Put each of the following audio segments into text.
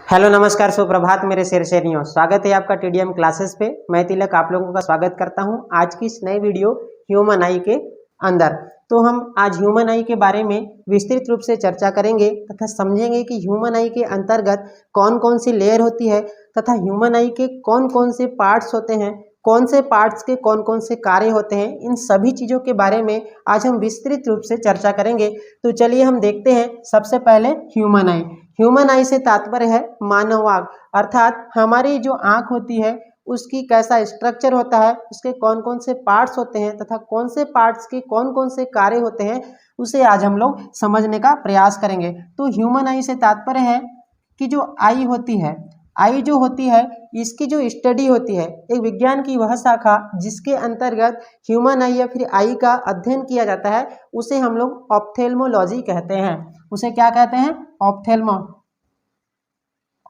Hello नमस्कार सुप्रभात मेरे शेर शेरियों, स्वागत है आपका टीडीएम क्लासेस पे। मैं तिलक आप लोगों का स्वागत करता हूं आज की इस नई वीडियो ह्यूमन आई के अंदर। तो हम आज ह्यूमन आई के बारे में विस्तृत रूप से चर्चा करेंगे तथा समझेंगे कि ह्यूमन आई के अंतर्गत कौन कौन सी लेयर होती है तथा ह्यूमन आई के कौन कौन से पार्ट्स होते हैं, कौन से पार्ट्स के कौन कौन से कार्य होते हैं। इन सभी चीज़ों के बारे में आज हम विस्तृत रूप से चर्चा करेंगे। तो चलिए हम देखते हैं। सबसे पहले ह्यूमन आई। ह्यूमन आई से तात्पर्य है मानव आँख, अर्थात हमारी जो आँख होती है उसकी कैसा स्ट्रक्चर होता है, उसके कौन कौन से पार्ट्स होते हैं तथा कौन से पार्ट्स के कौन कौन से कार्य होते हैं, उसे आज हम लोग समझने का प्रयास करेंगे। तो ह्यूमन आई से तात्पर्य है कि जो आई होती है, आई जो होती है इसकी जो स्टडी होती है, एक विज्ञान की वह शाखा जिसके अंतर्गत ह्यूमन आई या फिर आई का अध्ययन किया जाता है, उसे हम लोग ऑप्थेल्मोलॉजी कहते हैं। उसे क्या कहते हैं?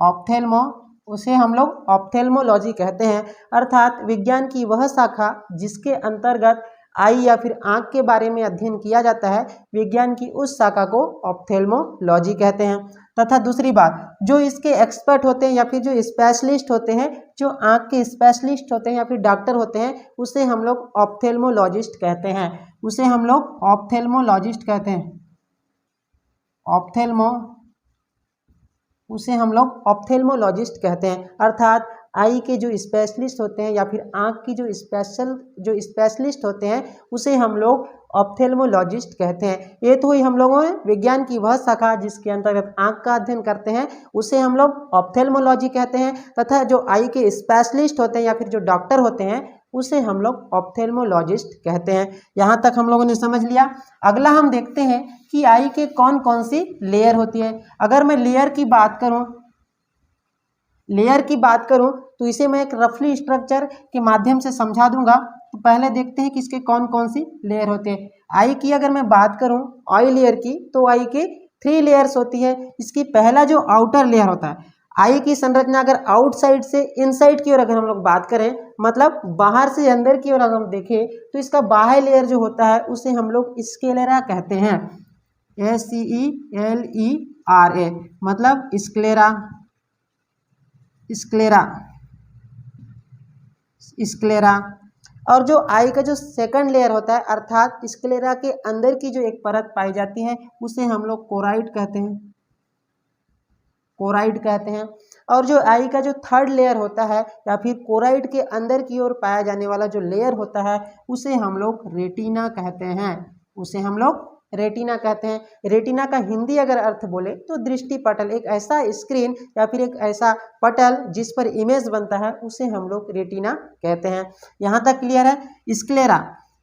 ऑप्थेल्मो उसे हम लोग ऑप्थेल्मोलॉजी कहते हैं। अर्थात विज्ञान की वह शाखा जिसके अंतर्गत आई या फिर आँख के बारे में अध्ययन किया जाता है, विज्ञान की उस शाखा को ऑप्थेल्मोलॉजी कहते हैं। तथा दूसरी बात, जो इसके एक्सपर्ट होते हैं या फिर जो स्पेशलिस्ट होते हैं, जो आँख के स्पेशलिस्ट होते हैं या फिर डॉक्टर होते हैं, उसे हम लोग ऑप्थेल्मोलॉजिस्ट कहते हैं। उसे हम लोग ऑप्थेल्मोलॉजिस्ट कहते हैं। उसे हम लोग ऑप्थेल्मोलॉजिस्ट कहते हैं। अर्थात आई के जो स्पेशलिस्ट होते हैं या फिर आँख की जो स्पेशलिस्ट होते हैं, उसे हम लोग ऑप्थेल्मोलॉजिस्ट कहते हैं। ये तो हुई हम लोगों ने विज्ञान की वह शाखा जिसके अंतर्गत आँख का अध्ययन करते हैं, उसे हम लोग ऑप्थेल्मोलॉजी कहते हैं। तथा जो आई के स्पेशलिस्ट होते हैं या फिर जो डॉक्टर होते हैं, उसे हम लोग ऑप्थेल्मोलॉजिस्ट कहते हैं। यहाँ तक हम लोगों ने समझ लिया। अगला हम देखते हैं कि आई के कौन कौन सी लेयर होती है। अगर मैं लेयर की बात करूं तो इसे मैं एक रफली स्ट्रक्चर के माध्यम से समझा दूंगा। तो पहले देखते हैं कि इसके कौन कौन सी लेयर होते हैं। आई की अगर मैं बात करूं, आई लेयर की, तो आई के 3 लेयर्स होती है। इसकी पहला जो आउटर लेयर होता है, आई की संरचना अगर आउटसाइड से इनसाइड की ओर अगर हम लोग बात करें, मतलब बाहर से अंदर की ओर अगर हम देखें, तो इसका बाह्य लेयर जो होता है उसे हम लोग स्क्लेरा कहते हैं। SCELERA, मतलब स्क्लेरा। और जो आई का जो सेकंड लेयर होता है, अर्थात स्क्लेरा के अंदर की जो एक परत पाई जाती है, उसे हम लोग कोराइड कहते हैं। और जो आई का जो थर्ड लेयर होता है या फिर कोराइड के अंदर की ओर पाया जाने वाला जो लेयर होता है, उसे हम लोग रेटिना कहते हैं। रेटिना का हिंदी अगर अर्थ बोले तो दृष्टि पटल, एक ऐसा स्क्रीन या फिर एक ऐसा पटल जिस पर इमेज बनता है, उसे हम लोग रेटिना कहते हैं। यहाँ तक क्लियर है। स्क्लेरा,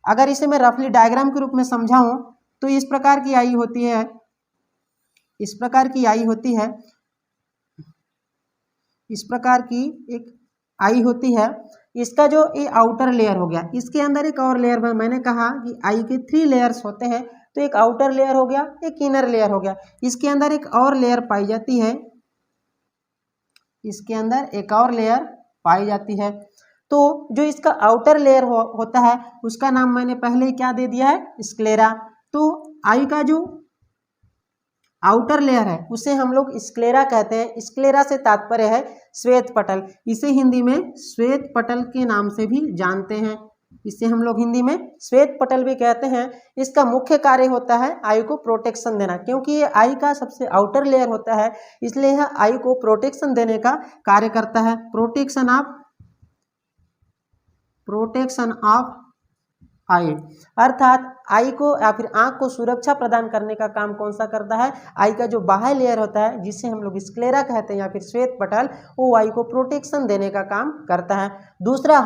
अगर इसे मैं रफली डायग्राम के रूप में समझाऊं तो इस प्रकार की आई एक आई होती है। इसका जो ये आउटर लेयर हो गया, इसके अंदर एक और लेयर, मैंने कहा कि आई के 3 लेयर्स होते हैं, तो एक आउटर लेयर हो गया, एक इनर लेयर हो गया। इसके अंदर एक और लेयर पाई जाती है। तो जो इसका आउटर लेयर होता है, उसका नाम मैंने पहले ही क्या दे दिया है? स्क्लेरा। तो आई का जो आउटर लेयर है उसे हम लोग स्क्लेरा कहते हैं। स्क्लेरा से तात्पर्य है श्वेत पटल। इसे हिंदी में श्वेत पटल के नाम से भी जानते हैं। इसे हम लोग हिंदी में श्वेत पटल भी कहते हैं। इसका मुख्य कार्य होता है आई को प्रोटेक्शन देना, क्योंकि ये आई का सबसे आउटर लेयर होता है, इसलिए यह आई को प्रोटेक्शन देने का कार्य करता है। प्रोटेक्शन ऑफ आई, अर्थात आई को या फिर आँख को सुरक्षा प्रदान करने का काम कौन सा करता है? आई का जो बाह्य लेयर होता है, जिसे हम लोग स्क्लेरा कहते हैं या फिर श्वेत पटल, वो आई को प्रोटेक्शन देने का काम करता है। दूसरा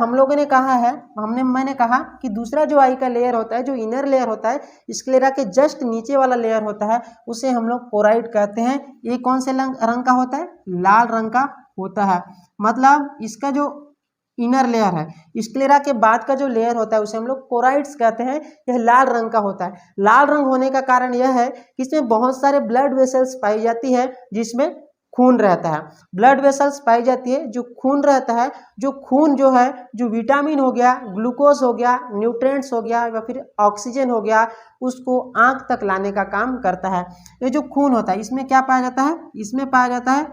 मैंने कहा कि दूसरा जो आई का लेयर होता है, जो इनर लेयर होता है, स्क्लेरा के जस्ट नीचे वाला लेयर होता है, उसे हम लोग कोराइड कहते हैं। ये कौन से रंग का होता है? लाल रंग का होता है। मतलब इसका जो इनर लेयर है, स्क्लेरा के बाद का जो लेयर होता है, उसे हम लोग कोराइड्स कहते हैं। यह लाल रंग का होता है। लाल रंग होने का कारण यह है कि इसमें बहुत सारे ब्लड वेसल्स पाई जाती है, जिसमें खून रहता है। ब्लड वेसल्स पाई जाती है, जो खून रहता है, जो खून जो है, जो विटामिन हो गया, ग्लूकोज हो गया, न्यूट्रिएंट्स हो गया या फिर ऑक्सीजन हो गया, उसको आँख तक लाने का काम करता है। ये जो खून होता है, इसमें क्या पाया जाता है? इसमें पाया जाता है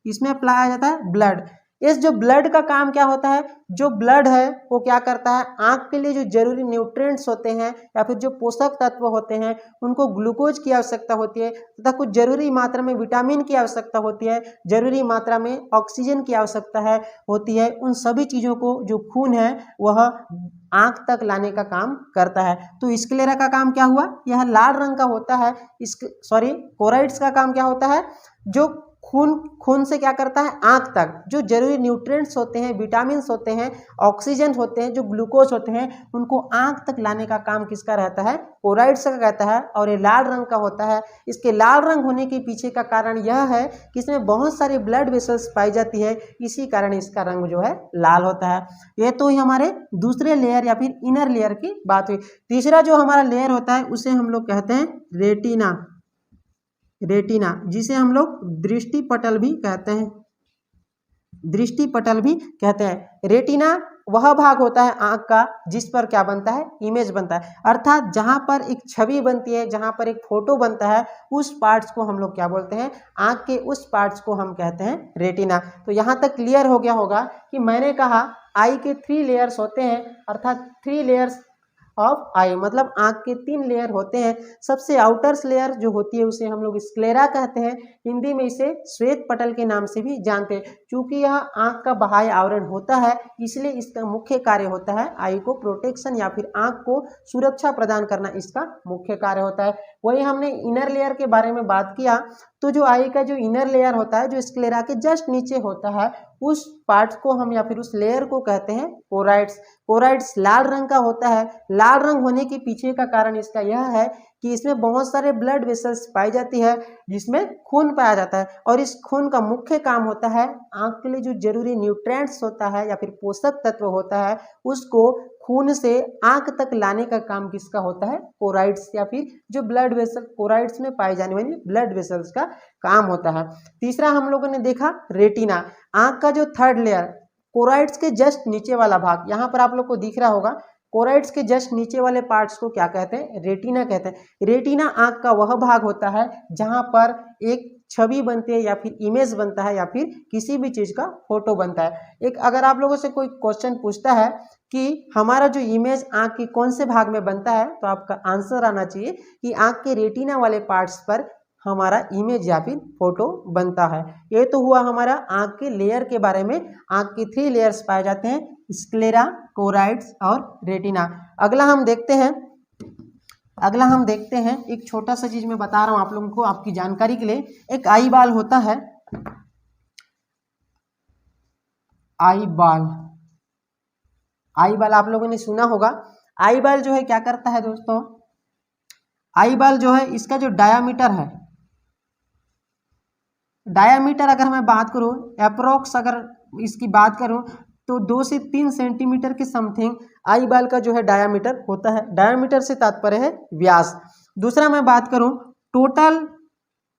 इसमें पाया जाता है ब्लड। इस जो ब्लड का काम क्या होता है, जो ब्लड है वो क्या करता है, आंख के लिए जो जरूरी न्यूट्रिएंट्स होते हैं या फिर जो पोषक तत्व होते हैं उनको ग्लूकोज की आवश्यकता होती है तथा कुछ जरूरी मात्रा में विटामिन की आवश्यकता होती है, जरूरी मात्रा में ऑक्सीजन की आवश्यकता है होती है। उन सभी चीज़ों को जो खून है वह आंख तक लाने का काम करता है। तो स्क्लेरा का काम क्या हुआ, यह लाल रंग का होता है। कोराइड्स का काम क्या होता है, जो खून से क्या करता है, आंख तक जो जरूरी न्यूट्रिएंट्स होते हैं, विटामिन्स होते हैं, ऑक्सीजन होते हैं, जो ग्लूकोज होते हैं, उनको आंख तक लाने का काम किसका रहता है, कोराइड्स का रहता है। और ये लाल रंग का होता है। इसके लाल रंग होने के पीछे का कारण यह है कि इसमें बहुत सारे ब्लड वेसल्स पाई जाती है, इसी कारण इसका रंग जो है लाल होता है। ये तो ही हमारे दूसरे लेयर या फिर इनर लेयर की बात हुई। तीसरा जो हमारा लेयर होता है उसे हम लोग कहते हैं रेटिना। रेटिना जिसे हम लोग दृष्टि पटल भी कहते हैं, दृष्टि पटल भी कहते हैं। रेटिना वह भाग होता है आंख का जिस पर क्या बनता है, इमेज बनता है, अर्थात जहां पर एक छवि बनती है, जहां पर एक फोटो बनता है, उस पार्ट्स को हम लोग क्या बोलते हैं, आंख के उस पार्ट्स को हम कहते हैं रेटिना। तो यहां तक क्लियर हो गया होगा कि मैंने कहा आई के 3 लेयर्स होते हैं, अर्थात 3 लेयर्स ऑफ आई, मतलब आंख के 3 लेयर होते हैं। सबसे आउटर्स लेयर जो होती है उसे हम लोग स्क्लेरा कहते हैं, हिंदी में इसे श्वेत पटल के नाम से भी जानते हैं। चूंकि यह आंख का बाह्य आवरण होता है इसलिए इसका मुख्य कार्य होता है आई को प्रोटेक्शन या फिर आंख को सुरक्षा प्रदान करना, इसका मुख्य कार्य होता है। वही हमने इनर लेयर के बारे में बात किया, तो जो आई का जो इनर लेयर होता है जो स्क्लेरा के जस्ट नीचे होता है, उस पार्ट को हम या फिर उस लेयर को कहते हैं कोराइड्स। कोराइड्स लाल रंग का होता है। लाल रंग होने के पीछे का कारण इसका यह है कि इसमें बहुत सारे ब्लड वेसल्स पाई जाती है जिसमें खून पाया जाता है, और इस खून का मुख्य काम होता है आंख के लिए जो जरूरी न्यूट्रिएंट्स होता है या फिर पोषक तत्व होता है उसको खून से आंख तक लाने का काम किसका होता है, कोराइड्स या फिर जो ब्लड वेसल कोराइड्स में पाई जाने वाली ब्लड वेसल्स का काम होता है। तीसरा हम लोगों ने देखा रेटिना, आंख का जो थर्ड लेयर, कोराइड्स के जस्ट नीचे वाला भाग, यहाँ पर आप लोग को दिख रहा होगा, कोराइड्स के जस्ट नीचे वाले पार्ट्स को क्या कहते हैं, रेटिना कहते हैं। रेटिना आंख का वह भाग होता है जहां पर एक छवि बनती है या फिर इमेज बनता है या फिर किसी भी चीज का फोटो बनता है। एक अगर आप लोगों से कोई क्वेश्चन पूछता है कि हमारा जो इमेज आंख के कौन से भाग में बनता है, तो आपका आंसर आना चाहिए कि आंख के रेटिना वाले पार्ट्स पर हमारा इमेज या फिर फोटो बनता है। ये तो हुआ हमारा आंख के लेयर के बारे में। आंख के 3 लेयर्स पाए जाते हैं, स्क्लेरा, कोराइड्स और रेटिना। अगला हम देखते हैं एक छोटा सा चीज मैं बता रहा हूं आप लोगों को आपकी जानकारी के लिए। एक आई बाल होता है, आई बाल आप लोगों ने सुना होगा। आई बाल जो है क्या करता है दोस्तों, आई बाल जो है इसका जो डायामीटर है, डायामीटर अगर मैं बात करूं अप्रोक्स अगर इसकी बात करूं तो 2 से 3 सेंटीमीटर के समथिंग आई बाल का जो है डायामीटर होता है। डायामीटर से तात्पर्य है व्यास। दूसरा मैं बात करूं total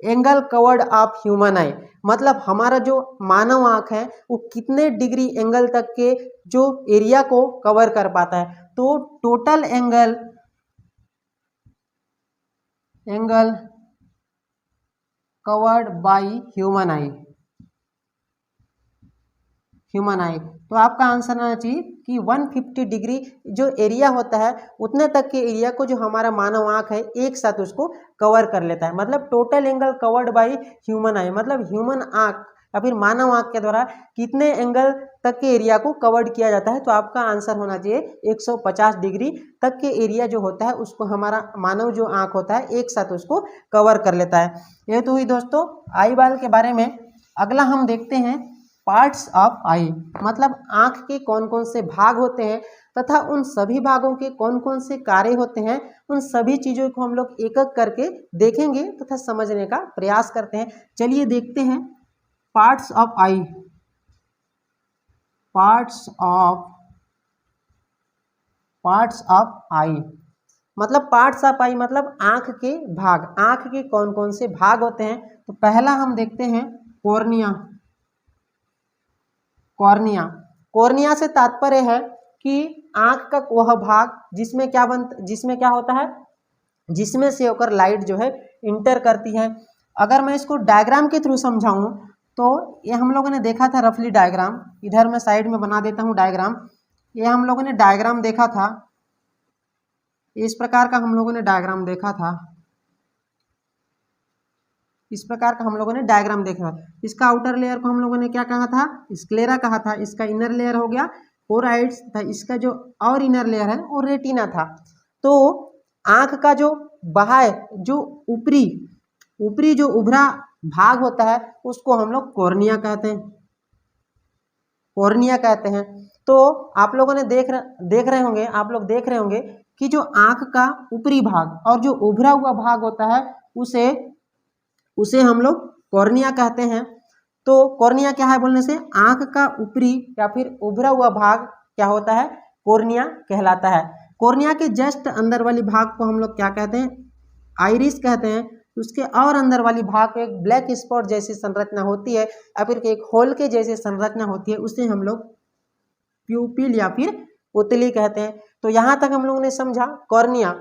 angle covered of human आई, मतलब हमारा जो मानव आंख है वो कितने डिग्री एंगल तक के जो एरिया को कवर कर पाता है। तो total angle covered by human आई, तो आपका आंसर आना चाहिए कि 150 डिग्री जो एरिया होता है उतने तक के एरिया को जो हमारा मानव आंख है एक साथ उसको कवर कर लेता है। मतलब total angle covered by human आई, मतलब ह्यूमन आंख या फिर मानव आंख के द्वारा कितने एंगल तक के एरिया को कवर्ड किया जाता है। तो आपका आंसर होना चाहिए 150 डिग्री तक के एरिया जो होता है उसको हमारा मानव जो आंख होता है एक साथ उसको कवर कर लेता है। ये तो हुई दोस्तों आई बाल के बारे में। अगला हम देखते हैं पार्ट्स ऑफ आई, मतलब आंख के कौन कौन से भाग होते हैं तथा उन सभी भागों के कौन कौन से कार्य होते हैं। उन सभी चीजों को हम लोग एक एक करके देखेंगे तथा समझने का प्रयास करते हैं। चलिए देखते हैं parts of eye. Parts of eye मतलब पार्ट्स ऑफ आई मतलब आंख के भाग, आंख के कौन कौन से भाग होते हैं। तो पहला हम देखते हैं कॉर्निया। कॉर्निया से तात्पर्य है कि आंख का वह भाग जिसमें क्या होता है, जिसमें से होकर लाइट जो है इंटर करती है। अगर मैं इसको डायग्राम के थ्रू समझाऊं तो ये हम लोगों ने देखा था रफली डायग्राम, इधर मैं साइड में बना देता हूँ डायग्राम। ये हम लोगों ने डायग्राम देखा था, इस प्रकार का हम लोगों ने डायग्राम देखा था, इस प्रकार का हम लोगों ने डायग्राम देखा। इसका आउटर लेयर को हम लोगों ने क्या कहा था, स्क्लेरा कहा था। इसका इनर लेयर हो गया कोराइड्स था। इसका जो और इनर लेयर है वो रेटिना था। तो आंख का जो बाह्य जो ऊपरी जो उभरा भाग होता है उसको हम लोग कॉर्निया कहते हैं, कॉर्निया कहते हैं। तो आप लोगों ने देख रहे होंगे, आप लोग देख रहे होंगे कि जो आंख का ऊपरी भाग और जो उभरा हुआ भाग होता है उसे हम लोग कॉर्निया कहते हैं। तो कॉर्निया क्या है बोलने से, आंख का ऊपरी या फिर उभरा हुआ भाग क्या होता है, कॉर्निया कहलाता है। कॉर्निया के जस्ट अंदर वाली भाग को हम लोग क्या कहते हैं, आइरिस कहते हैं। उसके और अंदर वाली भाग को एक ब्लैक स्पॉट जैसी संरचना होती है या फिर एक होल के जैसी संरचना होती है, उसे हम लोग प्यूपिल या फिर पुतली कहते हैं। तो यहाँ तक हम लोगों ने समझा कॉर्निया।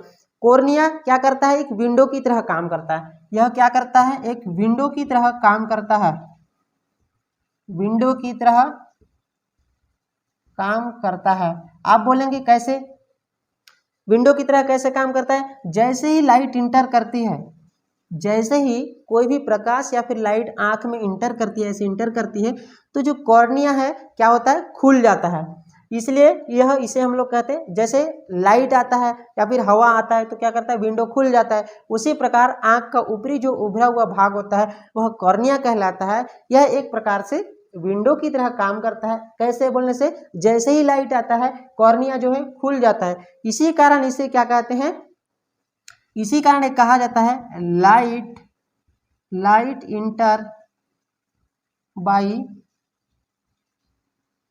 कॉर्निया क्या करता है, एक विंडो की तरह काम करता है। यह क्या करता है, एक विंडो की तरह काम करता है, विंडो की तरह काम करता है। आप बोलेंगे कैसे, विंडो की तरह कैसे काम करता है, जैसे ही लाइट इंटर करती है, जैसे ही कोई भी प्रकाश या फिर लाइट आंख में इंटर करती है, ऐसे इंटर करती है तो जो कॉर्निया है क्या होता है, खुल जाता है। इसलिए इसे हम लोग कहते हैं, जैसे लाइट आता है या फिर हवा आता है तो क्या करता है, विंडो खुल जाता है। उसी प्रकार आंख का ऊपरी जो उभरा हुआ भाग होता है वह कॉर्निया कहलाता है। यह एक प्रकार से विंडो की तरह काम करता है। कैसे बोलने से, जैसे ही लाइट आता है कॉर्निया जो है खुल जाता है। इसी कारण इसे क्या कहते हैं, इसी कारण कहा जाता है लाइट इंटर बाई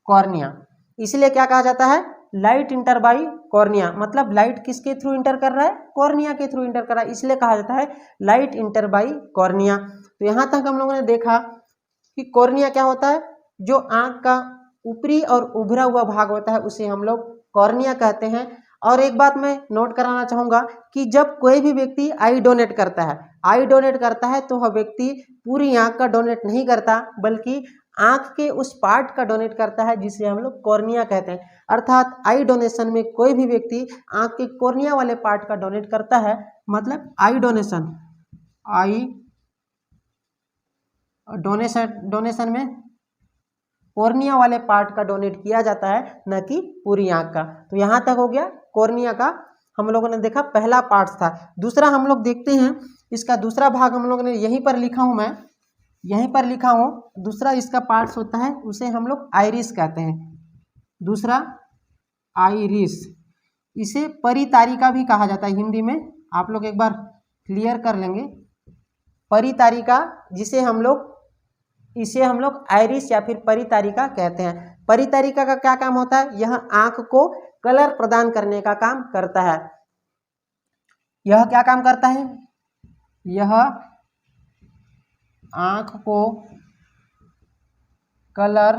कॉर्निया। इसलिए क्या कहा जाता है, लाइट इंटर बाई कॉर्निया, मतलब लाइट किसके थ्रू इंटर कर रहा है, कॉर्निया के थ्रू इंटर कर रहा है, इसलिए कहा जाता है लाइट इंटर बाई कॉर्निया। तो यहाँ तक हम लोगों ने देखा कि कॉर्निया क्या होता है, जो आंख का ऊपरी और उभरा हुआ भाग होता है उसे हम लोग कॉर्निया कहते हैं। और एक बात मैं नोट कराना चाहूँगा कि जब कोई भी व्यक्ति आई डोनेट करता है तो वह व्यक्ति पूरी आंख का डोनेट नहीं करता, बल्कि आंख के उस पार्ट का डोनेट करता है जिसे हम लोग कॉर्निया कहते हैं। अर्थात आई डोनेशन में कोई भी व्यक्ति आंख के कॉर्निया वाले पार्ट का डोनेट करता है, मतलब आई डोनेशन में कॉर्निया वाले पार्ट का डोनेट किया जाता है, न कि पूरी आंख का। तो यहाँ तक हो गया कॉर्निया का, हम लोगों ने देखा पहला पार्ट था। दूसरा हम लोग देखते हैं, इसका दूसरा भाग हम लोगों ने यहीं पर लिखा हूँ, मैं यहीं पर लिखा हूँ। दूसरा इसका पार्ट्स होता है उसे हम लोग आइरिस कहते हैं। दूसरा आइरिस, इसे परितारिका भी कहा जाता है हिंदी में, आप लोग एक बार क्लियर कर लेंगे। परितारिका, इसे हम लोग आइरिस या फिर परितारिका कहते हैं। परितारिका का क्या काम होता है, यह आंख को कलर प्रदान करने का काम करता है। यह क्या काम करता है, यह आंख को कलर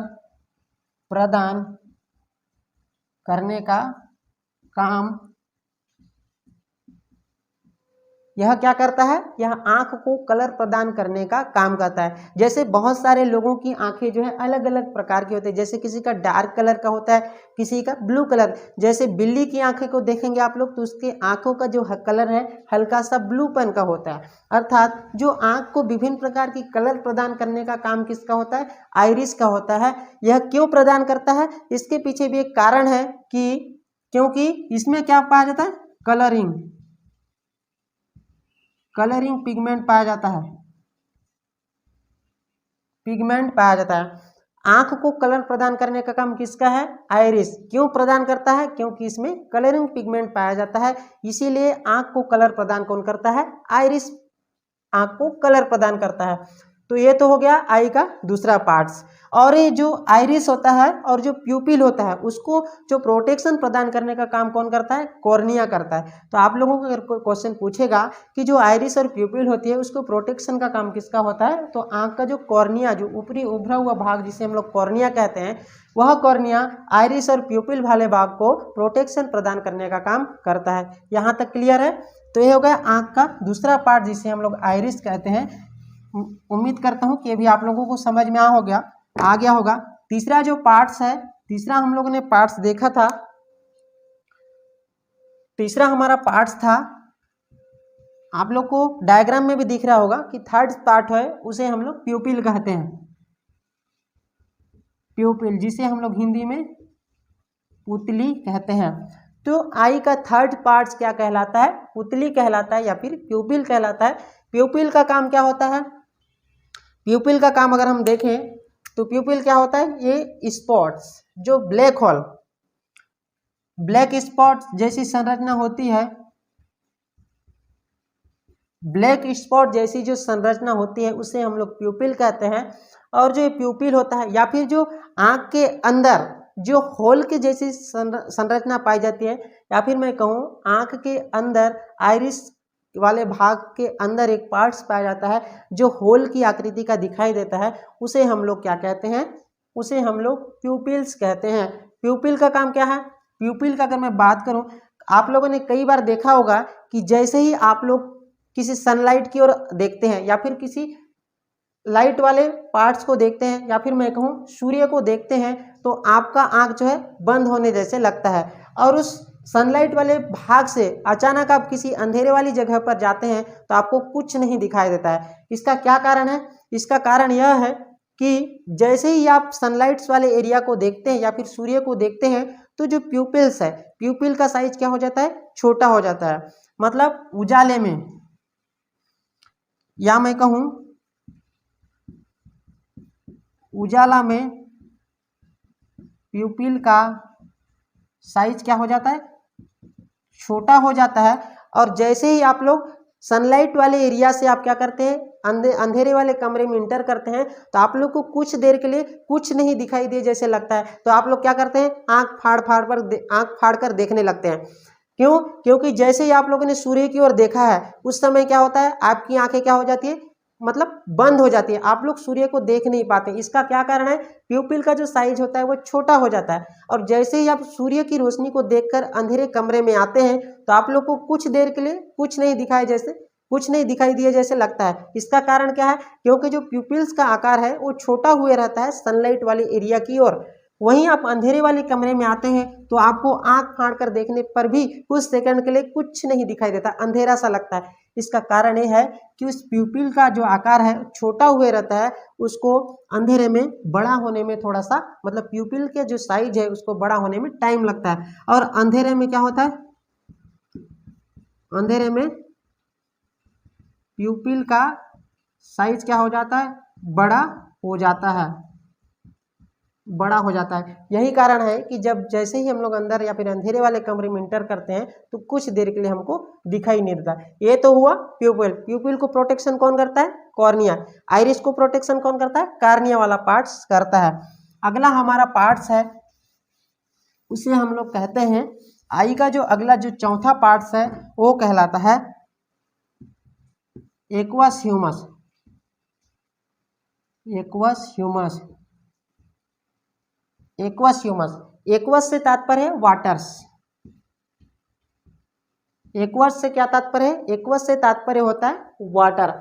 प्रदान करने का काम, यह क्या करता है, यह आंख को कलर प्रदान करने का काम करता है। जैसे बहुत सारे लोगों की आंखें जो है अलग अलग प्रकार की होती है, जैसे किसी का डार्क कलर का होता है, किसी का ब्लू कलर। जैसे बिल्ली की आंखें को देखेंगे आप लोग तो उसके आंखों का जो कलर है हल्का सा ब्लूपन का होता है। अर्थात जो आंख को विभिन्न प्रकार की कलर प्रदान करने का काम किसका होता है, आइरिस का होता है। यह क्यों प्रदान करता है, इसके पीछे भी एक कारण है कि क्योंकि इसमें क्या पाया जाता है, कलरिंग पिगमेंट पाया जाता है, पिगमेंट पाया जाता है। आंख को कलर प्रदान करने का काम किसका है, आइरिस। क्यों प्रदान करता है, क्योंकि इसमें कलरिंग पिगमेंट पाया जाता है, इसीलिए आंख को कलर प्रदान कौन करता है, आइरिस आंख को कलर प्रदान करता है। तो ये तो हो गया आई का दूसरा पार्ट्स। और ये जो आइरिस होता है और जो प्यूपिल होता है उसको जो प्रोटेक्शन प्रदान करने का काम कौन करता है, कॉर्निया करता है। तो आप लोगों को अगर कोई क्वेश्चन पूछेगा कि जो आइरिस और प्यूपिल होती है उसको प्रोटेक्शन का काम किसका होता है, तो आंख का जो कॉर्निया, जो ऊपरी उभरा हुआ भाग जिसे हम लोग कॉर्निया कहते हैं, वह कॉर्निया आइरिस और प्यूपिल वाले भाग को प्रोटेक्शन प्रदान करने का काम करता है। यहाँ तक क्लियर है। तो ये हो गया आंख का दूसरा पार्ट जिसे हम लोग आइरिस कहते हैं। उम्मीद करता हूँ कि ये भी आप लोगों को समझ में आ गया होगा। तीसरा जो पार्ट्स है, तीसरा हम लोगों ने पार्ट्स देखा था, तीसरा हमारा पार्ट्स था, आप लोग को डायग्राम में भी दिख रहा होगा कि थर्ड पार्ट है उसे हम लोग प्यूपिल कहते हैं। प्यूपिल जिसे हम लोग हिंदी में पुतली कहते हैं। तो आई का थर्ड पार्ट क्या कहलाता है? पुतली कहलाता है या फिर प्यूपिल कहलाता है। प्यूपिल का काम क्या होता है? प्यूपिल का काम अगर हम देखें तो प्यूपिल क्या होता है? ये स्पॉट्स, जो ब्लैक होल, ब्लैक स्पॉट्स जैसी संरचना होती है, ब्लैक स्पॉट जैसी जो संरचना होती है उसे हम लोग प्यूपिल कहते हैं। और जो प्यूपिल होता है या फिर जो आंख के अंदर जो होल के जैसी संरचना पाई जाती है, या फिर मैं कहूँ आंख के अंदर आइरिस वाले भाग के अंदर एक पार्ट्स पाया जाता है जो होल की आकृति का दिखाई देता है, उसे हम लोग क्या कहते हैं? उसे हम लोग प्यूपिल्स कहते हैं। प्यूपिल का काम क्या है? प्यूपिल का अगर मैं बात करूं, आप लोगों ने कई बार देखा होगा कि जैसे ही आप लोग किसी सनलाइट की ओर देखते हैं या फिर किसी लाइट वाले पार्ट्स को देखते हैं या फिर मैं कहूँ सूर्य को देखते हैं, तो आपका आंख जो है बंद होने जैसे लगता है, और उस सनलाइट वाले भाग से अचानक आप किसी अंधेरे वाली जगह पर जाते हैं तो आपको कुछ नहीं दिखाई देता है। इसका क्या कारण है? इसका कारण यह है कि जैसे ही आप सनलाइट्स वाले एरिया को देखते हैं या फिर सूर्य को देखते हैं तो जो प्यूपिल्स है, प्यूपिल का साइज क्या हो जाता है? छोटा हो जाता है। मतलब उजाले में, या मैं कहूँ उजाला में प्यूपिल का साइज क्या हो जाता है? छोटा हो जाता है। और जैसे ही आप लोग सनलाइट वाले एरिया से आप क्या करते हैं? अंधेरे वाले कमरे में इंटर करते हैं तो आप लोग को कुछ देर के लिए कुछ नहीं दिखाई दे जैसे लगता है, तो आप लोग क्या करते हैं? आंख फाड़ कर देखने लगते हैं। क्यों? क्योंकि जैसे ही आप लोगों ने सूर्य की ओर देखा है उस समय क्या होता है? आपकी आंखें क्या हो जाती है? मतलब बंद हो जाती है, आप लोग सूर्य को देख नहीं पाते। इसका क्या कारण है? प्यूपिल का जो साइज होता है वो छोटा हो जाता है। और जैसे ही आप सूर्य की रोशनी को देखकर अंधेरे कमरे में आते हैं तो आप लोग को कुछ देर के लिए कुछ नहीं दिखाई दिए जैसे लगता है। इसका कारण क्या है? क्योंकि जो प्यूपिल्स का आकार है वो छोटा हुए रहता है सनलाइट वाले एरिया की ओर। वहीं आप अंधेरे वाले कमरे में आते हैं तो आपको आंख फाड़ कर देखने पर भी कुछ सेकंड के लिए कुछ नहीं दिखाई देता, अंधेरा सा लगता है। इसका कारण यह है कि उस प्यूपिल का जो आकार है छोटा हुए रहता है, उसको अंधेरे में बड़ा होने में थोड़ा सा, मतलब प्यूपिल के जो साइज है उसको बड़ा होने में टाइम लगता है। और अंधेरे में क्या होता है? अंधेरे में प्यूपिल का साइज क्या हो जाता है? बड़ा हो जाता है, बड़ा हो जाता है। यही कारण है कि जब जैसे ही हम लोग अंदर या फिर अंधेरे वाले कमरे में इंटर करते हैं तो कुछ देर के लिए हमको दिखाई नहीं देता। ये तो हुआ प्यूपिल। प्यूपिल को प्रोटेक्शन कौन करता है? कॉर्निया। आइरिस को प्रोटेक्शन कौन करता है? कार्निया वाला पार्ट्स करता है। अगला हमारा पार्ट्स है उसे हम लोग कहते हैं, आई का जो अगला जो चौथा पार्ट्स है वो कहलाता है aqueous humus. Aqueous humus, aqueous humus, aqueous से तात्पर्य है वाटर्स। एक्वस से क्या तात्पर्य है? एक्वस से तात्पर्य होता है वाटर।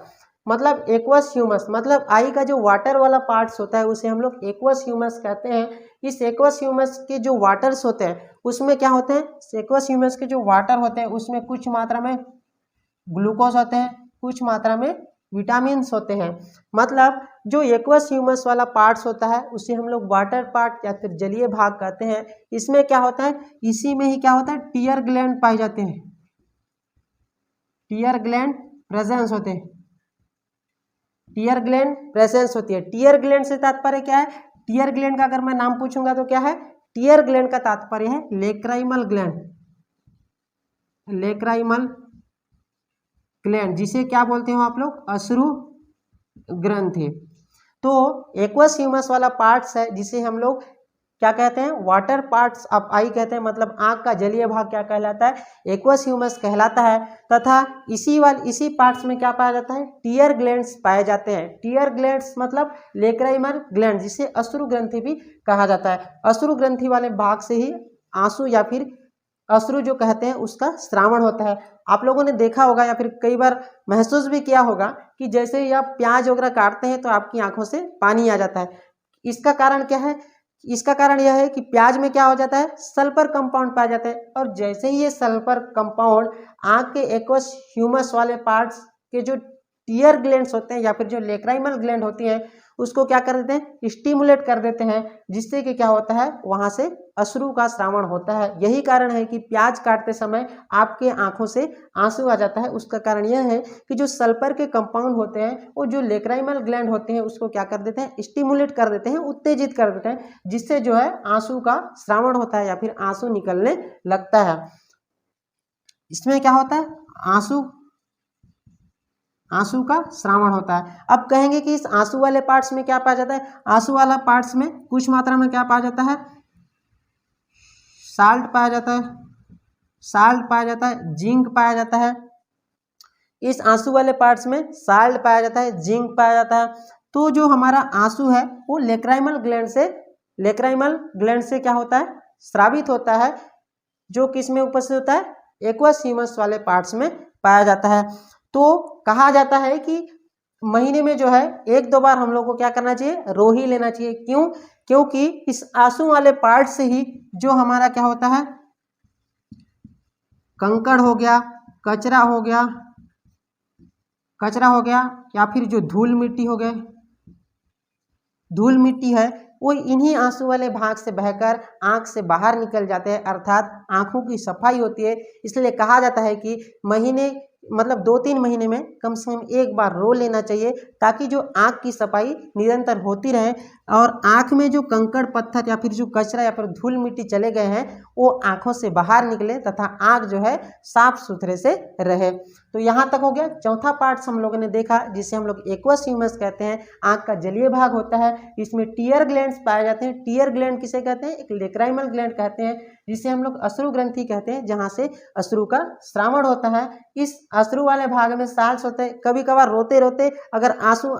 मतलब एक्वस ह्यूमस मतलब आई का जो वाटर वाला पार्ट्स होता है उसे हम लोग एक्वस ह्यूमस कहते हैं। इस एक्वस ह्यूमस के जो वाटर्स होते हैं उसमें क्या होते हैं? एक्वस ह्यूमस के जो वाटर होते हैं उसमें कुछ मात्रा में ग्लूकोज होते हैं, कुछ मात्रा में विटामिन्स होते हैं। मतलब जो एक्वस ह्यूमस वाला पार्ट्स होता है उसे हम लोग वाटर पार्ट या फिर जलीय भाग कहते हैं। इसमें क्या होता है? इसी में ही क्या होता है? टीयर ग्लैंड पाए जाते हैं, टीयर ग्लैंड प्रेजेंस होते हैं, टीयर ग्लैंड प्रेजेंस होती है। टीयर ग्लैंड से तात्पर्य क्या है? टीयर ग्लैंड का अगर मैं नाम पूछूंगा तो क्या है? टीयर ग्लैंड का तात्पर्य है लेक्राइमल ग्लैंड। लेक्राइमल ग्लैंड जिसे क्या बोलते हो आप लोग? अश्रु ग्रंथि। तो एक्वस ह्यूमस वाला पार्ट्स है जिसे हम लोग क्या कहते हैं? वाटर पार्ट्स ऑफ आई कहते हैं। मतलब आंख का जलीय भाग क्या कहलाता है? एक्वस ह्यूमस कहलाता है। तथा इसी पार्ट्स में क्या पाया जाता है? टीयर ग्लैंड्स पाए जाते हैं। टीयर ग्लैंड्स मतलब लेक्राइमल ग्लैंड जिसे अश्रु ग्रंथि भी कहा जाता है। अश्रु ग्रंथि वाले भाग से ही आंसू या फिर अश्रु जो कहते हैं उसका श्रावण होता है। आप लोगों ने देखा होगा या फिर कई बार महसूस भी किया होगा कि जैसे ही आप प्याज वगैरह काटते हैं तो आपकी आंखों से पानी आ जाता है। इसका कारण क्या है? इसका कारण यह है कि प्याज में क्या हो जाता है, सल्फर कंपाउंड पाया जाता है, और जैसे ही ये सल्फर कंपाउंड आंख के एक्वस ह्यूमस वाले पार्ट्स के जो टीयर ग्लैंड्स होते हैं या फिर जो लेक्राइमल ग्लैंड होती है उसको क्या कर देते हैं, स्टिमुलेट कर देते हैं, जिससे कि क्या होता है, वहां से अश्रु का श्रावण होता है। यही कारण है कि प्याज काटते समय आपके आंखों से आंसू आ जाता है। उसका कारण यह है कि जो सल्फर के कंपाउंड होते हैं वो जो लेक्राइमल ग्लैंड होते हैं उसको क्या कर देते हैं, स्टिमुलेट कर देते हैं, उत्तेजित कर देते हैं, जिससे जो है आंसू का श्रावण होता है या फिर आंसू निकलने लगता है। इसमें क्या होता है, आंसू का श्रावण होता है। अब कहेंगे कि इस आंसू वाले पार्ट्स में क्या पाया जाता है, आंसू वाला पार्ट्स में कुछ मात्रा में क्या पाया जाता है, साल्ट पाया जाता है, जिंक पाया जाता है। इस आंसू वाले पार्ट्स में साल्ट पाया जाता है, जिंक पाया जाता है। तो जो हमारा आंसू है वो लेक्राइमल ग्लैंड से क्या होता है, स्रावित होता है, जो किस में उपस्थित होता है, एक्वस ह्यूमस वाले पार्ट्स में पाया जाता है। तो कहा जाता है कि महीने में जो है 1-2 बार हम लोग को क्या करना चाहिए, रो ही लेना चाहिए। क्यों? क्योंकि इस आंसू वाले पार्ट से ही जो हमारा क्या होता है, कंकड़ हो गया, कचरा हो गया या फिर जो धूल मिट्टी है वो इन्हीं आंसू वाले भाग से बहकर आंख से बाहर निकल जाते हैं, अर्थात आंखों की सफाई होती है। इसलिए कहा जाता है कि महीने मतलब 2-3 महीने में कम से कम 1 बार रो लेना चाहिए, ताकि जो आंख की सफाई निरंतर होती रहे और आंख में जो कंकड़ पत्थर या फिर जो कचरा या फिर धूल मिट्टी चले गए हैं वो आंखों से बाहर निकले तथा आंख जो है साफ सुथरे से रहे। तो यहाँ तक हो गया। चौथा पार्ट हम लोगों ने देखा जिसे हम लोग एक्वस ह्यूमस कहते हैं, आंख का जलीय भाग होता है। इसमें टीयर ग्लैंड्स पाए जाते हैं। टीयर ग्लैंड किसे कहते हैं, एक लेक्राइमल ग्लैंड कहते हैं, जिसे हम लोग अश्रु ग्रंथि कहते हैं, जहां से अश्रु का श्रावण होता है। इस अश्रु वाले भाग में साल्स होते हैं। कभी कभार रोते रोते अगर आंसू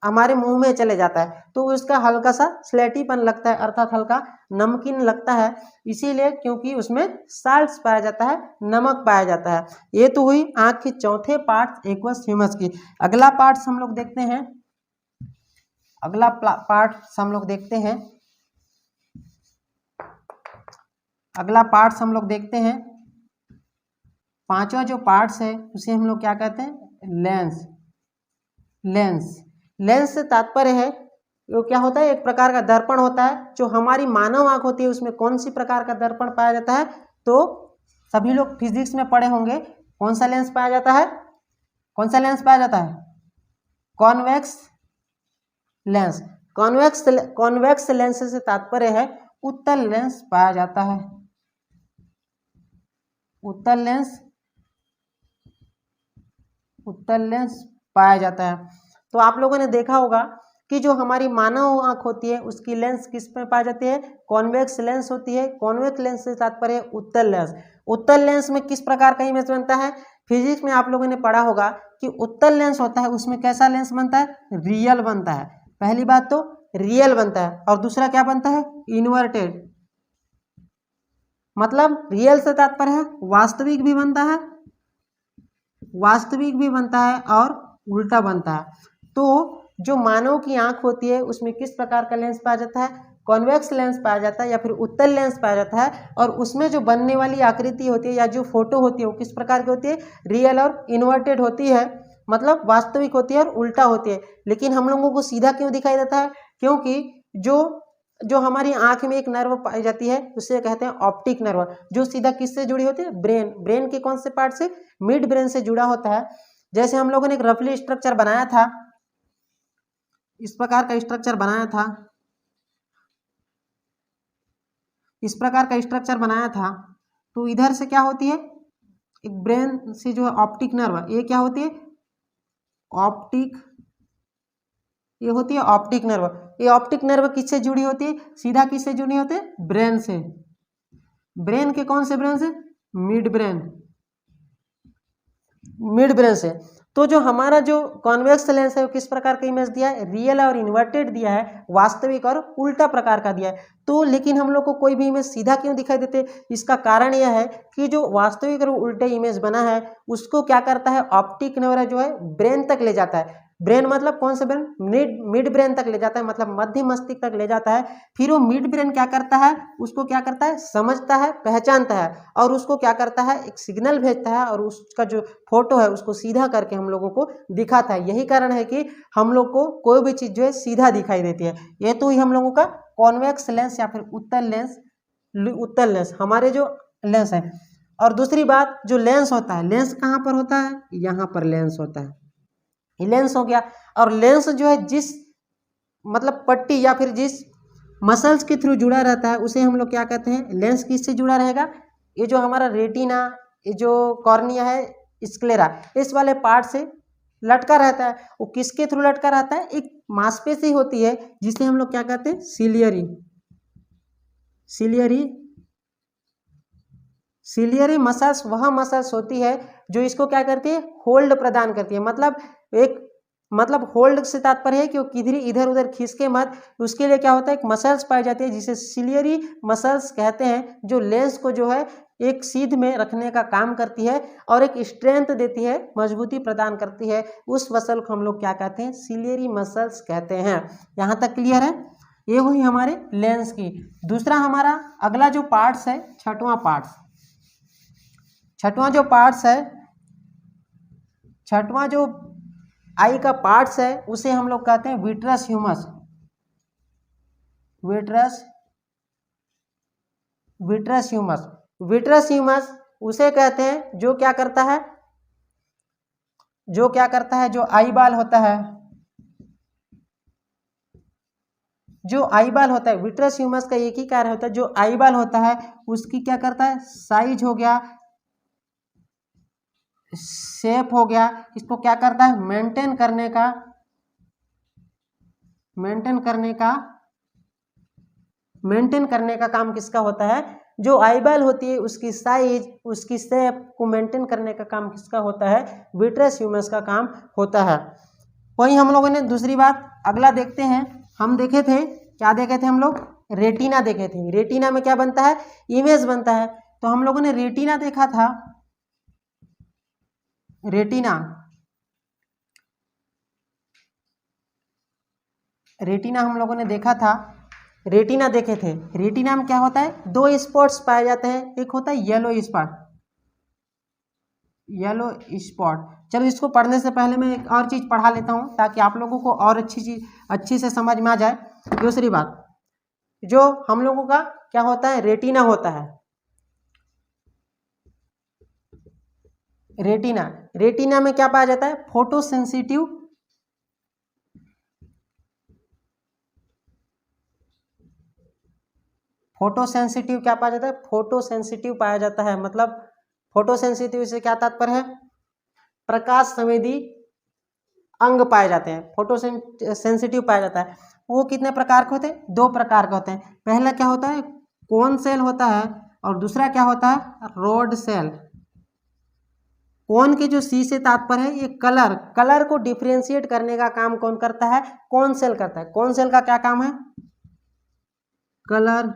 हमारे मुंह में चले जाता है तो उसका हल्का सा स्लेटीपन लगता है, अर्थात हल्का नमकीन लगता है, इसीलिए क्योंकि उसमें साल्ट्स पाया जाता है, नमक पाया जाता है। ये तो हुई आंख के चौथे पार्ट एक्वस ह्यूमस की। अगला पार्ट हम लोग देखते हैं। पांचवा जो पार्ट्स है उसे हम लोग क्या कहते हैं, लेंस से तात्पर्य है वो क्या होता है, एक प्रकार का दर्पण होता है। जो हमारी मानव आंख होती है उसमें कौन सी प्रकार का दर्पण पाया जाता है, तो सभी लोग फिजिक्स में पढ़े होंगे, कौन सा लेंस पाया जाता है, कॉन्वेक्स लेंस से तात्पर्य है उत्तल लेंस पाया जाता है। उत्तल लेंस पाया जाता है। तो आप लोगों ने देखा होगा कि जो हमारी मानव आंख होती है उसकी लेंस किस में पाई जाती है, कॉन्वेक्स लेंस होती है। कॉन्वेक्स लेंस से तात्पर्य उत्तल लेंस। उत्तल लेंस में किस प्रकार का इमेज बनता है, फिजिक्स में आप लोगों ने पढ़ा होगा कि उत्तल लेंस होता है उसमें कैसा लेंस बनता है, रियल बनता है। पहली बात तो रियल बनता है और दूसरा क्या बनता है, इन्वर्टेड। मतलब रियल से तात्पर्य है वास्तविक भी बनता है और उल्टा बनता है। तो जो मानव की आंख होती है उसमें किस प्रकार का लेंस पाया जाता है, कॉन्वेक्स लेंस पाया जाता है या फिर उत्तल लेंस पाया जाता है। और उसमें जो बनने वाली आकृति होती है या जो फोटो होती है वो किस प्रकार की होती है, रियल और इन्वर्टेड होती है, मतलब वास्तविक होती है और उल्टा होती है। लेकिन हम लोगों को सीधा क्यों दिखाई देता है, क्योंकि जो हमारी आंख में एक नर्व पाई जाती है उसे कहते हैं ऑप्टिक नर्व, जो सीधा किससे जुड़ी होती है, ब्रेन के कौन से पार्ट से, मिड ब्रेन से जुड़ा होता है। जैसे हम लोगों ने एक रफली स्ट्रक्चर बनाया था, इस प्रकार का स्ट्रक्चर बनाया था, तो इधर से क्या होती है, एक ब्रेन से जो है ऑप्टिक नर्व, ये क्या होती है, ये होती है ऑप्टिक नर्व। ये ऑप्टिक नर्व किससे जुड़ी होती है, सीधा किससे जुड़ी होती है, ब्रेन से। ब्रेन के कौन से ब्रेन से, मिड ब्रेन से। तो जो हमारा जो कॉन्वेक्स लेंस है वो किस प्रकार का इमेज दिया है, रियल और इन्वर्टेड दिया है, वास्तविक और उल्टा प्रकार का दिया है। तो लेकिन हम लोग को कोई भी इमेज सीधा क्यों दिखाई देते, इसका कारण यह है कि जो वास्तविक और उल्टे इमेज बना है उसको क्या करता है, ऑप्टिक नर्व जो है ब्रेन तक ले जाता है। ब्रेन मतलब कौन सा ब्रेन, मिड ब्रेन तक ले जाता है, मतलब मध्य मस्तिष्क तक ले जाता है। फिर वो मिड ब्रेन क्या करता है, उसको क्या करता है, समझता है, पहचानता है और उसको क्या करता है, एक सिग्नल भेजता है और उसका जो फोटो है उसको सीधा करके हम लोगों को दिखाता है। यही कारण है कि हम लोग को कोई भी चीज जो है सीधा दिखाई देती है। ये तो ही हम लोगों का कॉन्वेक्स लेंस या फिर उत्तल लेंस हमारे जो लेंस है। और दूसरी बात, जो लेंस होता है, लेंस कहाँ पर होता है, यहाँ पर लेंस होता है, ये लेंस हो गया। और लेंस जो है जिस मतलब पट्टी या फिर जिस मसल्स के थ्रू जुड़ा रहता है उसे हम लोग क्या कहते हैं, लेंस किससे जुड़ा रहेगा, ये जो हमारा रेटिना, ये जो कॉर्निया है, स्क्लेरा, इस वाले पार्ट से लटका रहता है। वो किसके थ्रू लटका रहता है, एक मांसपेशी होती है जिसे हम लोग क्या कहते हैं, सिलियरी मसल्स। वह मसल्स होती है जो इसको क्या करती है, होल्ड प्रदान करती है। मतलब होल्ड से तात्पर्य है कि वो किधर इधर उधर खींचके मत, उसके लिए क्या होता है, एक मसल्स पाई जाती है जिसे सिलियरी मसल्स कहते हैं, जो लेंस को जो है एक सीध में रखने का काम करती है और एक स्ट्रेंथ देती है, मजबूती प्रदान करती है। उस मसल को हम लोग क्या कहते हैं, सिलियरी मसल्स कहते हैं। यहाँ तक क्लियर है, ये हुई हमारे लेंस की। दूसरा हमारा अगला जो पार्ट्स है, छठवां जो आई का पार्ट्स है उसे हम लोग कहते हैं विट्रस ह्यूमस उसे कहते हैं जो क्या करता है, जो आई बाल होता है, विट्रस ह्यूमस का एक ही कार्य होता है, जो आई बाल होता है उसकी क्या करता है, साइज हो गया, शेप हो गया, इसको क्या करता है, मेंटेन करने का काम किसका होता है, जो आईबॉल होती है उसकी साइज, उसकी शेप को मेंटेन करने का काम किसका होता है, विट्रस ह्यूमस का काम होता है। वही हम लोगों ने दूसरी बात अगला देखते हैं, हम देखे थे, क्या देखे थे हम लोग, रेटिना देखे थे। रेटिना में क्या बनता है, इमेज बनता है। तो हम लोगों ने रेटिना देखा था, रेटिना हम लोगों ने देखा था, रेटिना देखे थे। रेटिना में क्या होता है, दो स्पॉट्स पाए जाते हैं, एक होता है येलो स्पॉट। चलो इसको पढ़ने से पहले मैं एक और चीज पढ़ा लेता हूं ताकि आप लोगों को और अच्छी से समझ में आ जाए। दूसरी बात, जो हम लोगों का क्या होता है, रेटिना होता है, रेटिना में क्या पाया जाता है, फोटो सेंसिटिव क्या पाया जाता है, फोटो सेंसिटिव पाया जाता है। मतलब फोटो सेंसिटिव से क्या तात्पर्य है, प्रकाश संवेदी अंग पाए जाते हैं, फोटो सेंसिटिव पाया जाता है। वो कितने प्रकार के होते हैं, दो प्रकार के होते हैं। पहला क्या होता है, कोन सेल होता है और दूसरा क्या होता है, रोड सेल। कोन के जो सी से तात्पर्य है, ये कलर को डिफरेंशिएट करने का काम कौन करता है, कोन सेल करता है। कोन सेल का क्या काम है, कलर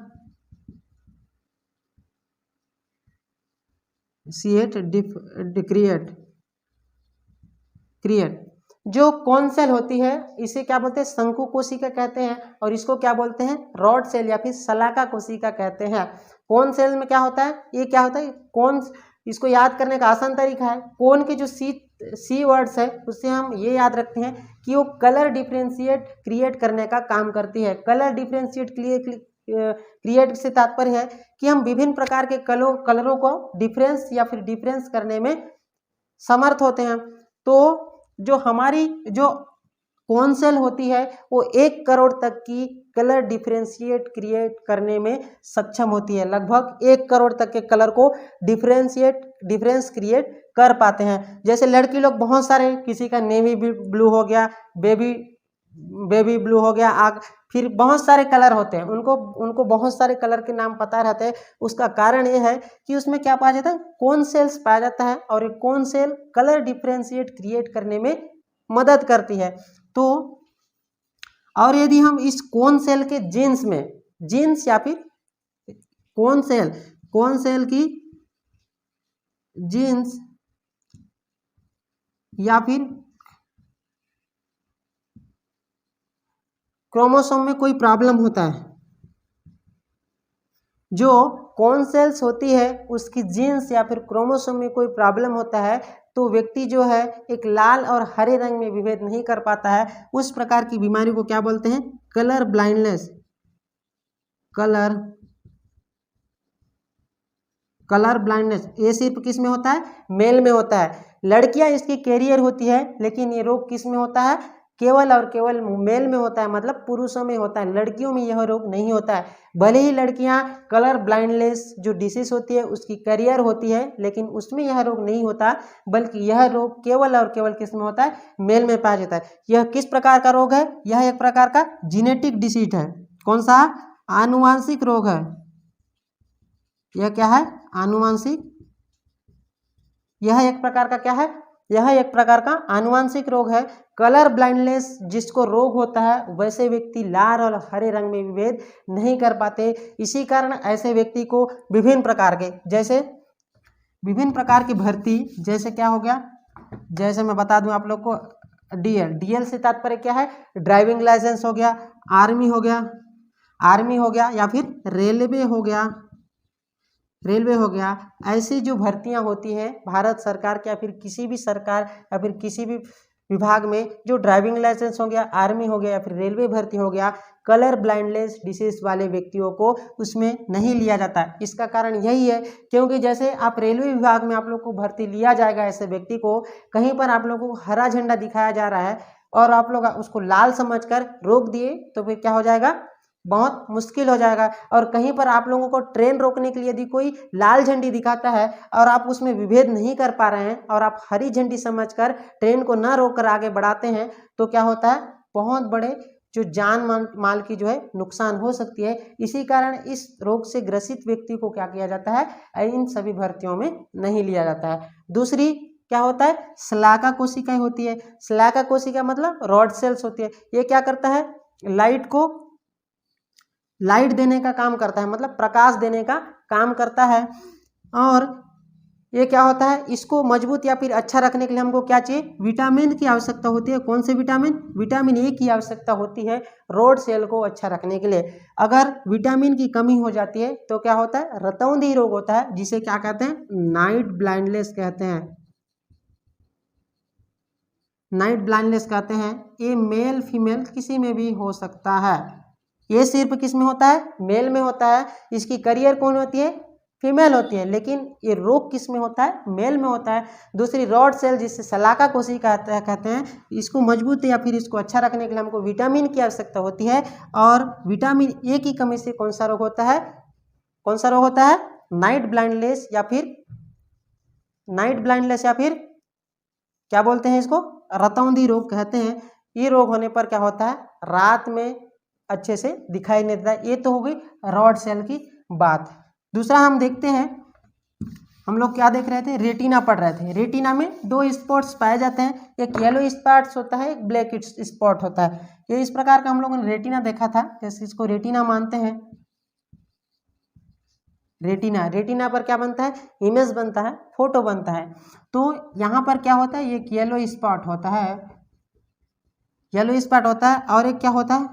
क्रिएट। जो कोन सेल होती है इसे क्या बोलते हैं, शंकु कोशिका कहते हैं, और इसको क्या बोलते हैं, रॉड सेल या फिर शलाका कोशिका कहते हैं। कोन सेल में क्या होता है, ये क्या होता है, कोन, इसको याद करने का आसान तरीका है, कोन के जो सी वर्ड्स है उससे हम ये याद रखते हैं कि वो कलर डिफरेंशिएट क्रिएट करने का काम करती है। कलर डिफरेंशिएट क्रिएट से तात्पर्य है कि हम विभिन्न प्रकार के कलरों को डिफरेंस करने में समर्थ होते हैं। तो जो हमारी जो कोन सेल होती है वो 1 करोड़ तक की कलर डिफरेंशिएट क्रिएट करने में सक्षम होती है। लगभग 1 करोड़ तक के कलर को डिफरेंस क्रिएट कर पाते हैं। जैसे लड़की लोग बहुत सारे, किसी का नेवी ब्लू हो गया, बेबी बेबी ब्लू हो गया, आग, फिर बहुत सारे कलर होते हैं, उनको बहुत सारे कलर के नाम पता रहते हैं। उसका कारण ये है कि उसमें क्या पाया जाता है, कोन सेल्स पाया जाता है, और ये cone cell colour differentiate create करने में मदद करती है। तो और यदि हम इस कोन सेल के जीन्स या फिर कोन सेल की जीन्स या फिर क्रोमोसोम में कोई प्रॉब्लम होता है, जो कोन सेल्स होती है उसकी जीन्स या फिर क्रोमोसोम में कोई प्रॉब्लम होता है, तो व्यक्ति जो है एक लाल और हरे रंग में विभेद नहीं कर पाता है। उस प्रकार की बीमारी को क्या बोलते हैं, कलर ब्लाइंडनेस। कलर ब्लाइंडनेस ये सिर्फ किस में होता है, मेल में होता है। लड़कियां इसकी कैरियर होती है, लेकिन ये रोग किस में होता है, केवल और केवल मेल में होता है, मतलब पुरुषों में होता है, लड़कियों में यह रोग नहीं होता है। भले ही लड़कियां कलर ब्लाइंडनेस जो डिसीज होती है उसकी कैरियर होती है, लेकिन उसमें यह रोग नहीं होता, बल्कि यह रोग केवल और केवल किस में होता है, मेल में पाया जाता है। यह किस प्रकार का रोग है, यह एक प्रकार का जीनेटिक डिसीज है। कौन सा, आनुवांशिक रोग है। यह क्या है, आनुवांशिक, यह एक प्रकार का क्या है, यह एक प्रकार का आनुवांशिक रोग है। कलर ब्लाइंडनेस जिसको रोग होता है वैसे व्यक्ति लाल और हरे रंग में विभेद नहीं कर पाते। इसी कारण ऐसे व्यक्ति को विभिन्न प्रकार की भर्ती, जैसे क्या हो गया, जैसे मैं बता दूं आप लोग को, डीएल से तात्पर्य क्या है, ड्राइविंग लाइसेंस हो गया, आर्मी हो गया या फिर रेलवे हो गया। ऐसी जो भर्तियां होती हैं भारत सरकार के या फिर किसी भी सरकार या फिर किसी भी विभाग में, जो ड्राइविंग लाइसेंस हो गया, आर्मी हो गया या फिर रेलवे भर्ती हो गया, कलर ब्लाइंडनेस डिसीज वाले व्यक्तियों को उसमें नहीं लिया जाता। इसका कारण यही है क्योंकि जैसे आप रेलवे विभाग में आप लोग को भर्ती लिया जाएगा, ऐसे व्यक्ति को कहीं पर आप लोगों को हरा झंडा दिखाया जा रहा है और आप लोग उसको लाल समझकर रोक दिए, तो फिर क्या हो जाएगा, बहुत मुश्किल हो जाएगा। और कहीं पर आप लोगों को ट्रेन रोकने के लिए यदि कोई लाल झंडी दिखाता है और आप उसमें विभेद नहीं कर पा रहे हैं और आप हरी झंडी समझकर ट्रेन को ना रोककर आगे बढ़ाते हैं, तो क्या होता है, बहुत बड़े जो जान माल की जो है नुकसान हो सकती है। इसी कारण इस रोग से ग्रसित व्यक्ति को क्या किया जाता है, इन सभी भर्तियों में नहीं लिया जाता है। दूसरी क्या होता है, शलाका कोशिकाएं होती है। शलाका कोशिका मतलब रॉड सेल्स होती है। ये क्या करता है, लाइट देने का काम करता है, मतलब प्रकाश देने का काम करता है। और ये क्या होता है, इसको मजबूत या फिर अच्छा रखने के लिए हमको क्या चाहिए, विटामिन की आवश्यकता होती है। कौन से विटामिन, विटामिन ए की आवश्यकता होती है रोड सेल को अच्छा रखने के लिए। अगर विटामिन की कमी हो जाती है तो क्या होता है, रतौंधी रोग होता है, जिसे क्या कहते हैं, नाइट ब्लाइंडनेस कहते हैं। नाइट ब्लाइंडनेस कहते हैं। ये मेल फीमेल किसी में भी हो सकता है। ये सिर्फ किस में होता है, मेल में होता है। इसकी करियर कौन होती है, फीमेल होती है, लेकिन ये रोग किस में होता है, मेल में होता है। दूसरी रॉड सेल जिससे शलाका कोशिका कहते हैं, इसको मजबूत या फिर इसको अच्छा रखने के लिए हमको विटामिन की आवश्यकता होती है। और विटामिन ए की कमी से कौन सा रोग होता है, नाइट ब्लाइंडनेस या फिर क्या बोलते हैं इसको, रतौंधी रोग कहते हैं। ये रोग होने पर क्या होता है, रात में अच्छे से दिखाई नहीं देता। ये तो हो गई रॉड सेल की बात। दूसरा हम देखते हैं, हम लोग क्या देख रहे थे, रेटिना पढ़ रहे थे। रेटिना में दो स्पॉट्स पाए जाते हैं, एक येलो स्पॉट्स होता है, एक ब्लैक स्पॉट होता है। ये इस प्रकार का हम लोगों ने रेटिना देखा था, जैसे इसको रेटिना मानते हैं। रेटिना पर क्या बनता है, इमेज बनता है, फोटो बनता है। तो यहाँ पर क्या होता है, ये येलो स्पॉट होता है, और एक क्या होता है,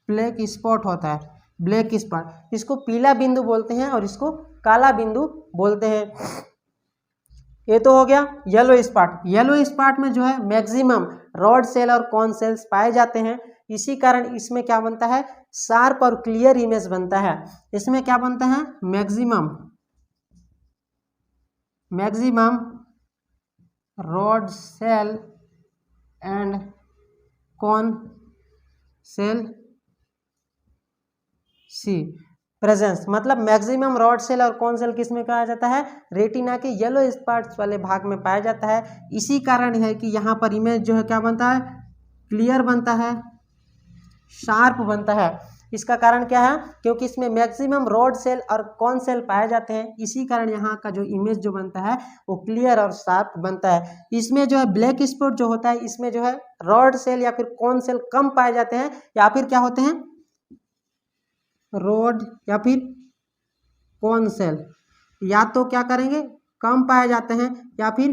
ब्लैक स्पॉट होता है। ब्लैक स्पॉट, इसको पीला बिंदु बोलते हैं और इसको काला बिंदु बोलते हैं। ये तो हो गया येलो स्पॉट। येलो स्पॉट में जो है मैक्सिमम रॉड सेल और कोन सेल्स पाए जाते हैं। इसी कारण इसमें क्या बनता है, शार्प और क्लियर इमेज बनता है। इसमें क्या बनता है, maximum rod cell and cone cell सी प्रेजेंस, मतलब मैक्सिमम रॉड सेल और कोन सेल किस में कहा जाता है, रेटिना के येलो स्पॉट्स वाले भाग में पाया जाता है। इसी कारण है कि यहाँ पर इमेज जो है क्या बनता है, क्लियर बनता है, शार्प बनता है। इसका कारण क्या है? क्योंकि इसमें मैक्सिमम रॉड सेल और कॉन सेल पाए जाते हैं, इसी कारण यहाँ का जो इमेज जो बनता है वो क्लियर और शार्प बनता है। इसमें जो है ब्लैक स्पॉट जो होता है, इसमें जो है रॉड सेल या फिर कॉन सेल कम पाए जाते हैं, या फिर क्या होते हैं, रॉड या फिर कॉन सेल या तो क्या करेंगे, कम पाए जाते हैं या फिर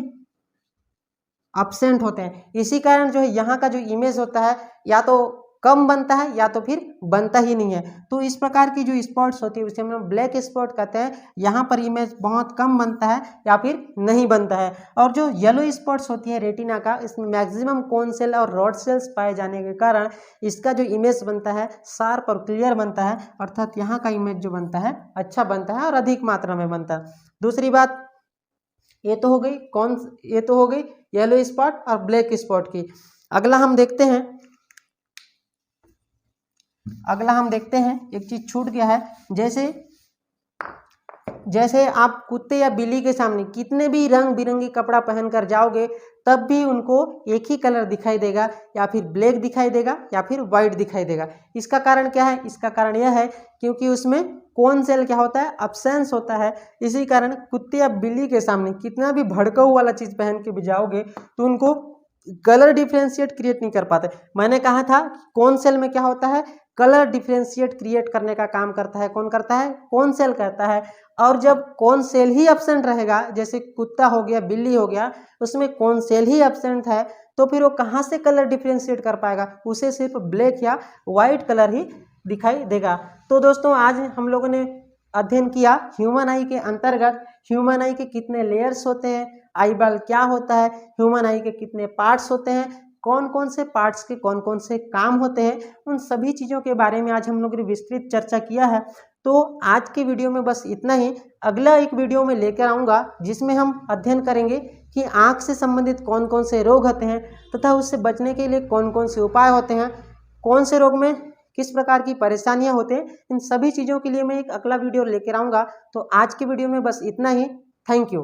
एब्सेंट होते हैं। इसी कारण जो है यहाँ का जो इमेज होता है या तो कम बनता है या तो फिर बनता ही नहीं है। तो इस प्रकार की जो स्पॉट्स होती है उसे हम लोग ब्लैक स्पॉट कहते हैं। यहाँ पर इमेज बहुत कम बनता है या फिर नहीं बनता है। और जो येलो स्पॉट्स होती है रेटिना का, इसमें मैक्सिमम कोन सेल और रॉड सेल्स पाए जाने के कारण इसका जो इमेज बनता है शार्प और क्लियर बनता है, अर्थात यहाँ का इमेज जो बनता है अच्छा बनता है और अधिक मात्रा में बनता है। दूसरी बात ये तो हो गई येलो स्पॉट और ब्लैक स्पॉट की। अगला हम देखते हैं एक चीज छूट गया है। जैसे आप कुत्ते या बिल्ली के सामने कितने भी रंग बिरंगी कपड़ा पहनकर जाओगे तब भी उनको एक ही कलर दिखाई देगा, या फिर ब्लैक दिखाई देगा या फिर वाइट दिखाई देगा। इसका कारण क्या है? इसका कारण यह है क्योंकि उसमें कौन सेल क्या होता है, अब्सेंस होता है। इसी कारण कुत्ते या बिल्ली के सामने कितना भी भड़काऊ वाला चीज पहन के भी जाओगे तो उनको कलर डिफ्रेंशिएट क्रिएट नहीं कर पाते। मैंने कहा था कौन सेल में क्या होता है, कलर डिफ्रेंशिएट क्रिएट करने का काम करता है। कौन करता है? कौन सेल करता है। और जब कौन सेल ही एब्सेंट रहेगा, जैसे कुत्ता हो गया, बिल्ली हो गया, उसमें कौन सेल ही एब्सेंट है, तो फिर वो कहाँ से कलर डिफ्रेंशिएट कर पाएगा? उसे सिर्फ ब्लैक या वाइट कलर ही दिखाई देगा। तो दोस्तों आज हम लोगों ने अध्ययन किया ह्यूमन आई के अंतर्गत ह्यूमन आई के कितने लेयर्स होते हैं, आई बॉल क्या होता है, ह्यूमन आई के कितने पार्ट्स होते हैं, कौन कौन से पार्ट्स के कौन कौन से काम होते हैं, उन सभी चीज़ों के बारे में आज हम लोगों ने विस्तृत चर्चा किया है। तो आज के वीडियो में बस इतना ही। अगला एक वीडियो में लेकर आऊँगा जिसमें हम अध्ययन करेंगे कि आँख से संबंधित कौन कौन से रोग होते हैं तथा उससे बचने के लिए कौन कौन से उपाय होते हैं, कौन से रोग में किस प्रकार की परेशानियां होते हैं। इन सभी चीज़ों के लिए मैं एक अगला वीडियो लेकर आऊँगा। तो आज के वीडियो में बस इतना ही। Thank you.